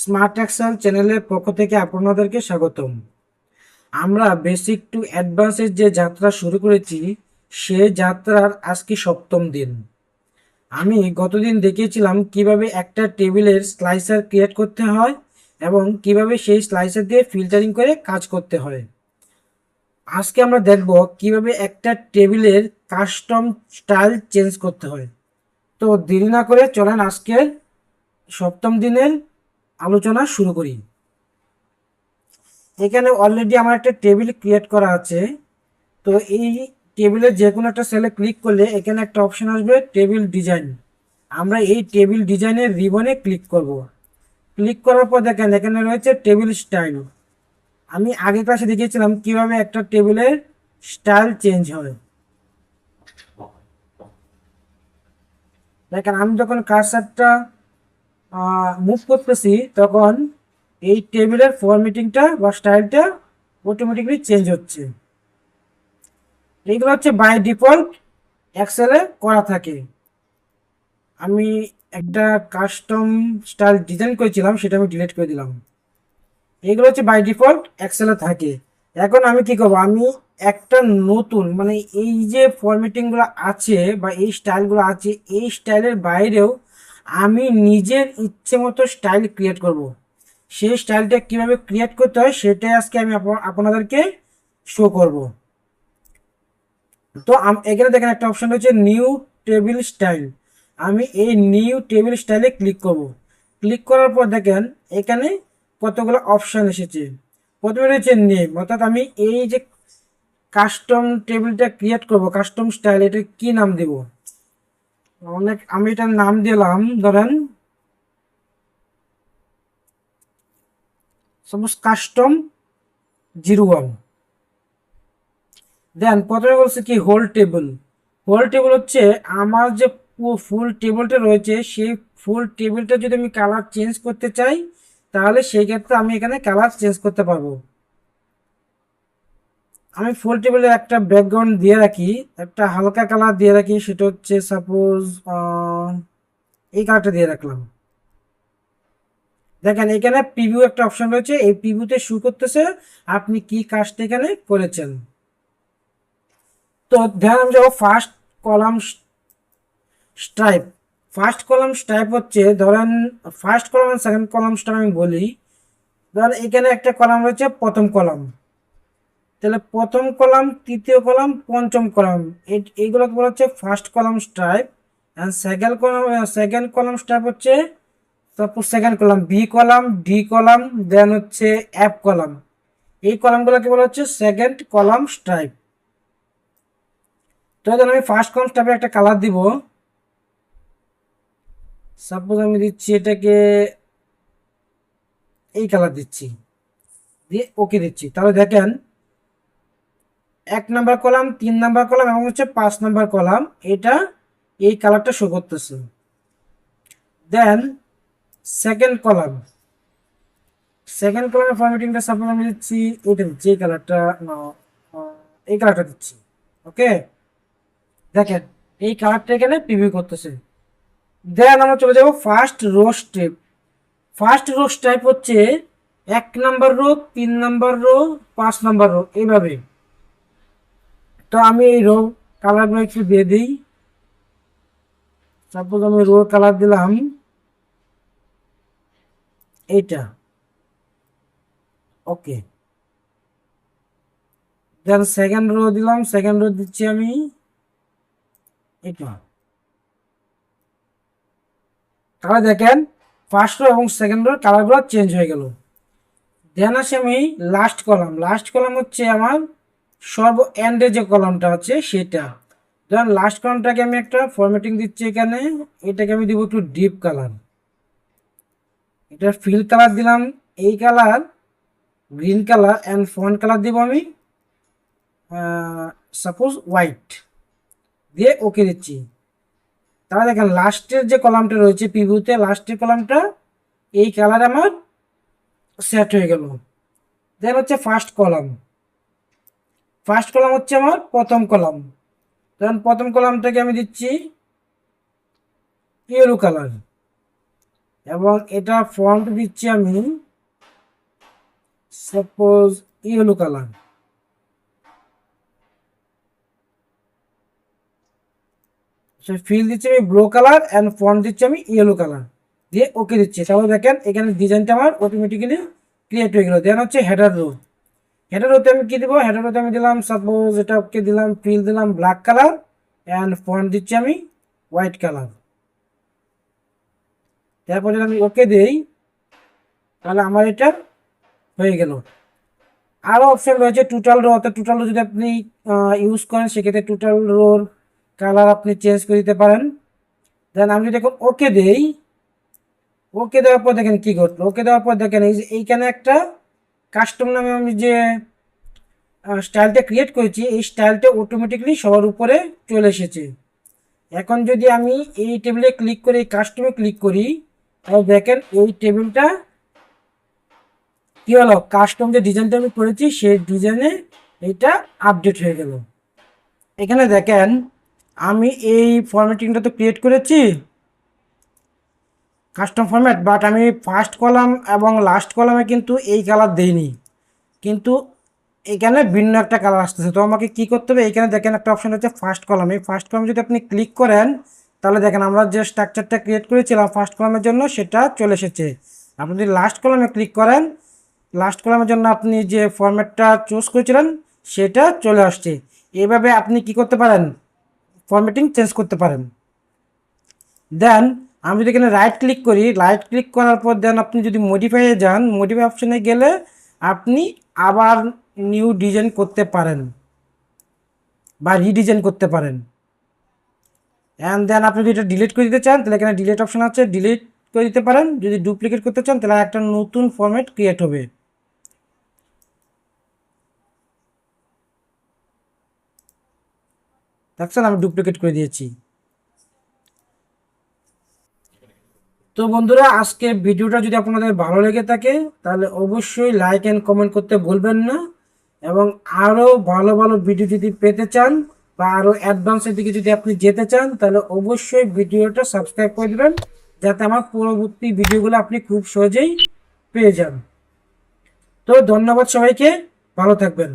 Smart Excel চ্যানেলের পক্ষ থেকে আপনাদেরকে স্বাগতম। আমরা বেসিক টু অ্যাডভান্সের যে যাত্রা শুরু করেছি সে যাত্রার আজকে সপ্তম দিন। আমি গতদিন দেখিয়েছিলাম কিভাবে একটা টেবিলের স্লাইসার ক্রিয়েট করতে হয় এবং কিভাবে সেই স্লাইসার দিয়ে ফিল্টারিং করে কাজ করতে হয়। আজকে আমরা দেখব কিভাবে একটা টেবিলের কাস্টম স্টাইল চেঞ্জ করতে হয়। তো দেরি না করে চলেন আজকের সপ্তম দিনের আলোচনা শুরু করি। এখানে অলরেডি আমার একটা টেবিল ক্রিয়েট করা আছে। তো এই টেবিলের যে কোনো একটা সেলে ক্লিক করলে এখানে একটা অপশন আসবে টেবিল ডিজাইন। আমরা এই টেবিল ডিজাইনের রিবনে ক্লিক করব। ক্লিক করার পর দেখেন এখানে রয়েছে টেবিল স্টাইল। আমি আগে ক্লাসে দেখিয়েছিলাম কিভাবে একটা টেবিলের স্টাইল চেঞ্জ হয়। দেখেন আমি যখন কার্সারটা মুভ করতেছি তখন এই টেবিলের ফরম্যাটিংটা বা স্টাইলটা অটোমেটিকলি চেঞ্জ হচ্ছে। এইগুলো হচ্ছে বাই ডিফল্ট এক্সেলে করা থাকে। আমি একটা কাস্টম স্টাইল ডিজাইন করেছিলাম, সেটা আমি ডিলিট করে দিলাম। এইগুলো হচ্ছে বাই ডিফল্ট এক্সেলে থাকে। এখন আমি কি করবো, আমি একটা নতুন মানে এই যে ফরম্যাটিংগুলো আছে বা এই স্টাইলগুলো আছে এই স্টাইলের বাইরেও আমি নিজের ইচ্ছে মতো স্টাইল ক্রিয়েট করব। সেই স্টাইলটা কিভাবে ক্রিয়েট করতে হয় সেটাই আজকে আমি আপনাদেরকে শো করব। তো এখানে দেখেন একটা অপশন রয়েছে নিউ টেবিল স্টাইল। আমি এই নিউ টেবিল স্টাইলে ক্লিক করব। ক্লিক করার পর দেখেন এখানে কতগুলো অপশন এসেছে। প্রথমে রয়েছে নেম, অর্থাৎ আমি এই যে কাস্টম টেবিলটা ক্রিয়েট করব, কাস্টম স্টাইল, এটা কি নাম দেব। আমি এটার নাম দিলাম ধরেন সাপোজ কাস্টম 01। দেন প্রথমে বলছে কি হোল টেবিল। হোল টেবিল হচ্ছে আমার যে ফুল টেবিলটা রয়েছে সেই ফুল টেবিলটা যদি আমি কালার চেঞ্জ করতে চাই তাহলে সেই ক্ষেত্রে আমি এখানে কালার চেঞ্জ করতে পারবো। আমি ফুল টেবিলে একটা ব্যাকগ্রাউন্ড দিয়ে রাখি, একটা হালকা কালার দিয়ে রাখি, সেটা হচ্ছে সাপোজ এই কালারটা দিয়ে রাখলাম। দেখেন এখানে প্রিভিউ একটা অপশন রয়েছে, এই প্রিভিউতে শো করতেছে আপনি কি কাজটা এখানে করেছেন। তো ধ্যান আমি যাবো first column stripe. First column stripe হচ্ছে ধরেন ফার্স্ট কলাম আর সেকেন্ড কলাম স্ট্রাইপ আমি বলি। ধরেন এখানে একটা কলাম রয়েছে প্রথম কলাম, তাহলে প্রথম কলাম, তৃতীয় কলাম, পঞ্চম কলাম, এইগুলোকে বলা হচ্ছে first column stripe. And second column stripe হচ্ছে তারপর second column, B column, D column, then হচ্ছে এফ কলাম। এই কলামগুলোকে বলা হচ্ছে সেকেন্ড কলাম স্ট্রাইপ। তো ধরেন আমি ফার্স্ট কলাম স্ট্রাইপে একটা কালার দিব, সাপোজ আমি দিচ্ছি এটাকে এই কালার দিচ্ছি, দিয়ে ওকে দিচ্ছি। তাহলে দেখেন 1 নাম্বার কলাম, 3 নাম্বার কলাম এবং হচ্ছে 5 নাম্বার কলাম এটা এই কালারটা শো করতেছে। দেন সেকেন্ড কলাম, সেকেন্ড কলামের ফরম্যাটিংটা সাপোজ আমি দিচ্ছি এটা দিচ্ছি এই কালারটা, এই কালারটা দিচ্ছি। ওকে, দেখেন এই কালারটা এখানে প্রিভিউ করতেছে। দেন আমরা চলে যাব first row step. First row step হচ্ছে 1 number rho, 3 number rho, 5 number rho, এইভাবে। তো আমি এই রো কালারগুলো একটু দিয়ে দিই। সাপোজ আমি রো কালার দিলাম এইটা। ওকে, দেন সেকেন্ড রো দিলাম, সেকেন্ড রো দিচ্ছি আমি এটা। তাহলে দেখেন ফার্স্ট রো এবং সেকেন্ড রোর কালারগুলো চেঞ্জ হয়ে গেল। দেন আসে আমি লাস্ট কলাম। লাস্ট কলাম হচ্ছে আমার সর্ব এন্ডে যে কলামটা আছে সেটা। ধরেন লাস্ট কলামটাকে আমি একটা ফরম্যাটিং দিচ্ছি এখানে, এটাকে আমি দিব একটু ডিপ কালার, এটা ফিল কালার দিলাম এই colour, green colour, and font colour দিব আমি সাপোজ হোয়াইট, দিয়ে ওকে দিচ্ছি। তাহলে দেখেন লাস্টের যে কলামটা রয়েছে প্রিভিউতে, লাস্টের কলামটা এই কালার আমার সেট হয়ে গেল। দেন হচ্ছে ফার্স্ট কলাম। ফার্স্ট কলাম হচ্ছে আমার প্রথম কলাম, ধরেন প্রথম কলামটাকে আমি দিচ্ছি ইয়েলো কালার, এবং এটা ফন্ট দিচ্ছি আমি সাপোজ ইয়েলো কালার। ফিল দিচ্ছি আমি ব্লু কালার অ্যান্ড ফন্ট দিচ্ছি আমি ইয়েলো কালার দিয়ে ওকে দিচ্ছি। তাহলে দেখেন এখানে ডিজাইনটা আমার অটোমেটিক্যালি ক্রিয়েট হয়ে গেল। দেন হচ্ছে হেডার রো। হেডার রোতে আমি কি দিব, হেডার রোতে আমি দিলাম সাপোজ এটা ওকে দিলাম, ফিল দিলাম ব্ল্যাক কালার অ্যান্ড ফন্ট দিচ্ছি আমি হোয়াইট কালার। তারপর যদি আমি ওকে দিই তাহলে আমার এটা হয়ে গেল। আরও অপশন রয়েছে টোটাল রো, অর্থাৎ টোটাল রো যদি আপনি ইউজ করেন সেক্ষেত্রে টোটাল রোর কালার আপনি চেঞ্জ করে দিতে পারেন। দেন আমি যদি এখন ওকে দেই, ওকে দেওয়ার পর দেখেন কি ঘটলো। ওকে দেওয়ার পর দেখেন এই যে এইখানে একটা কাস্টম নামে আমি যে স্টাইলটা ক্রিয়েট করেছি এই স্টাইলটা অটোমেটিকলি সবার উপরে চলে এসেছে। এখন যদি আমি এই টেবিলে ক্লিক করে এই কাস্টমে ক্লিক করি তাহলে দেখেন এই টেবিলটা কি হলো, কাস্টম যে ডিজাইনটা আমি করেছি সেই ডিজাইনে এটা আপডেট হয়ে গেল। এখানে দেখেন আমি এই ফরম্যাটিংটা তো ক্রিয়েট করেছি কাস্টম ফরম্যাট, বাট আমি ফার্স্ট কলাম এবং লাস্ট কলামে কিন্তু এই কালার দেইনি, কিন্তু এখানে ভিন্ন একটা কালার আসতেছে। তো আমাকে কি করতে হবে, এখানে দেখেন একটা অপশন হচ্ছে ফার্স্ট কলাম। এই ফার্স্ট কলামে যদি আপনি ক্লিক করেন তাহলে দেখেন আমরা যে স্ট্রাকচারটা ক্রিয়েট করেছিলাম ফার্স্ট কলামের জন্য সেটা চলে এসেছে। আপনি যদি লাস্ট কলামে ক্লিক করেন লাস্ট কলামের জন্য আপনি যে ফরম্যাটটা চুজ করেছিলেন সেটা চলে আসছে। এইভাবে আপনি কি করতে পারেন, ফরম্যাটিং চেঞ্জ করতে পারেন। দেন আমি যদি এখানে রাইট ক্লিক করি, রাইট ক্লিক করার পর দেন আপনি যদি মডিফাইয়ে যান, মডিফাই অপশনে গেলে আপনি আবার নিউ ডিজাইন করতে পারেন বা রিডিজাইন করতে পারেন। অ্যান্ড দেন আপনি যদি এটা ডিলিট করে দিতে চান তাহলে এখানে ডিলিট অপশন আছে, ডিলিট করে দিতে পারেন। যদি ডুপ্লিকেট করতে চান তাহলে একটা নতুন ফরম্যাট ক্রিয়েট হবে। দেখছেন আমি ডুপ্লিকেট করে দিয়েছি। তো বন্ধুরা আজকের ভিডিওটা যদি আপনাদের ভালো লেগে থাকে তাহলে অবশ্যই লাইক অ্যান্ড কমেন্ট করতে ভুলবেন না, এবং আরও ভালো ভালো ভিডিও যদি পেতে চান বা আরও অ্যাডভান্সের দিকে যদি আপনি যেতে চান তাহলে অবশ্যই ভিডিওটা সাবস্ক্রাইব করে দেবেন যাতে আমার পরবর্তী ভিডিওগুলো আপনি খুব সহজেই পেয়ে যান। তো ধন্যবাদ সবাইকে, ভালো থাকবেন।